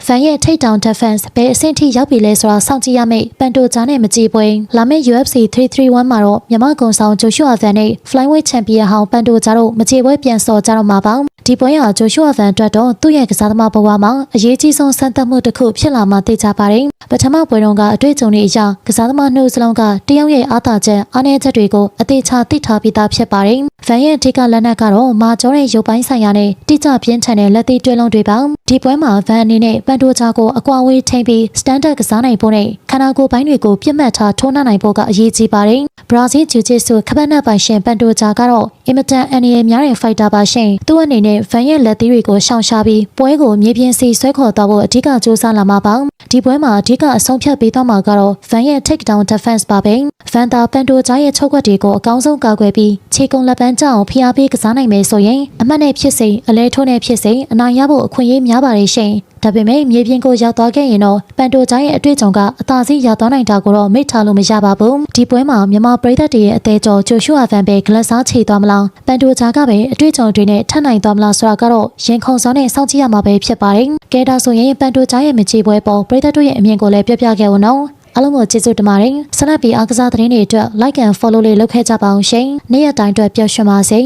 fan ရဲ့ Takedown Defense ဘယ်အဆင့်ထိရောက်ပြီလဲဆိုတာစောင့်ကြည့်ရမယ့်ပန်တိုဂျာနဲ့မကြည့်ပွဲလာမယ့် UFC 331မှာတော့မြန်မာကုံဆောင်ဂျိုရှူအာဗန်နဲ့ Flyweight Champion ဟောင်းပန်တိုဂျာတို့မကြည့်ပွဲပြန်စော်ကြတော့မှာပါဒီပွဲဟာဂျိုရှူအာဗန်အတွက်တော့သူ့ရဲ့ကစားသမားဘဝမှာအရေးကြီးဆုံးစံတက်မှုတစ်ခုဖြစ်လာမှသိကြပါတယ်ပထမပွဲတုန်းကအတွေ့အကြုံတွေအရကစားသမားနှုတ်စလုံးကတယောက်ရဲ့အားသာချက်အားနည်းချက်တွေကိုအသေးချာသိထားပြီးသားဖြစ်ပါတယ်ဖန်ရဲ့အထက်ကလက်နက်ကတော့မာကျော်တဲ့ရုပ်ပိုင်းဆိုင်ရာနဲ့တိကျပြင်းထန်တဲ့လက်သီးတွဲလုံးတွေပါဒီပွဲမှာဗန်အနေနဲ့ပန်တိုဂျာကိုအကွာဝေးထိန်းပြီးစတန်ဒတ်ကစားနိုင်ဖို့နဲ့ခန္ဓာကိုယ်ပိုင်းတွေကိုပြတ်မှတ်ထားထိုးနှံနိုင်ဖို့ကအရေးကြီးပါတယ်ဘရာဇီးဂျူဂျစ်ဆူခပတ်နက်ပိုင်ရှင်ပန်တိုဂျာကတော့အင်မတန်အန်ရီယယ်များတဲ့ဖိုက်တာပါရှင်သူ့အနေနဲ့ဗန်ရဲ့လက်သီးတွေကိုရှောင်ရှားပြီးပွဲကိုမြေပြင်စီဆွဲခေါ်သွားဖို့အဓိကကြိုးစားလာမှာပါဒီပွဲမှာအဓိကအဆုံးဖြတ်ပေးသွားမှာကတော့ဗန်ရဲ့ Takedown Defense ပါပဲဗန်တာပန်တိုဂျာရဲ့ချုပ်ကွက်တွေကိုအကောင်းဆုံးကာကွယ်ပြီးခြေကုံလက်ပန်းကျအောင်ဖိအားပေးကစားနိုင်မယ်ဆိုရင်အမှတ်နဲ့ဖြစ်စေအလဲထိုးနဲ့ဖြစ်စေအနိုင်ရဖို့အခွင့်အရေးများပါတယ်ရှင်ဒါပေမဲ့မြေပြင်ကိုရောက်သွားခဲ့ရင်တော့ပန်တိုဂျာရဲ့အတွေ့အကြုံကအသာစီးရသွားနိုင်တာကိုတော့မေ့ထားလို့မရပါဘူးဒီပွဲမှာမြန်မာပရိသတ်တွေရဲ့အသေးကြောဂျိုရှူအာဗန်ပဲဂလက်စားချေသွားမလားပန်တိုဂျာကပဲအတွေ့အကြုံတွေနဲ့ထပ်နိုင်သွားမလားဆိုတာကတော့ရင်ခုန်စောနဲ့စောင့်ကြည့်ရမှာပဲဖြစ်ပါတယ်ကဲဒါဆိုရင်ပန်တိုဂျာရဲ့မချေပွဲပေါ်ပရိသတ်တို့ရဲ့အမြင်ကိုလည်းပြောပြခဲ့ဦးနော်အားလုံးကိုကျေးဇူးတင်ပါတယ်ဆက်လက်ပြီးအားကစားသတင်းတွေအတွက် like and follow လေးလုပ်ခဲ့ကြပါအောင်ရှင်နေ့ရက်တိုင်းအတွက်ပျော်ရွှင်ပါစေ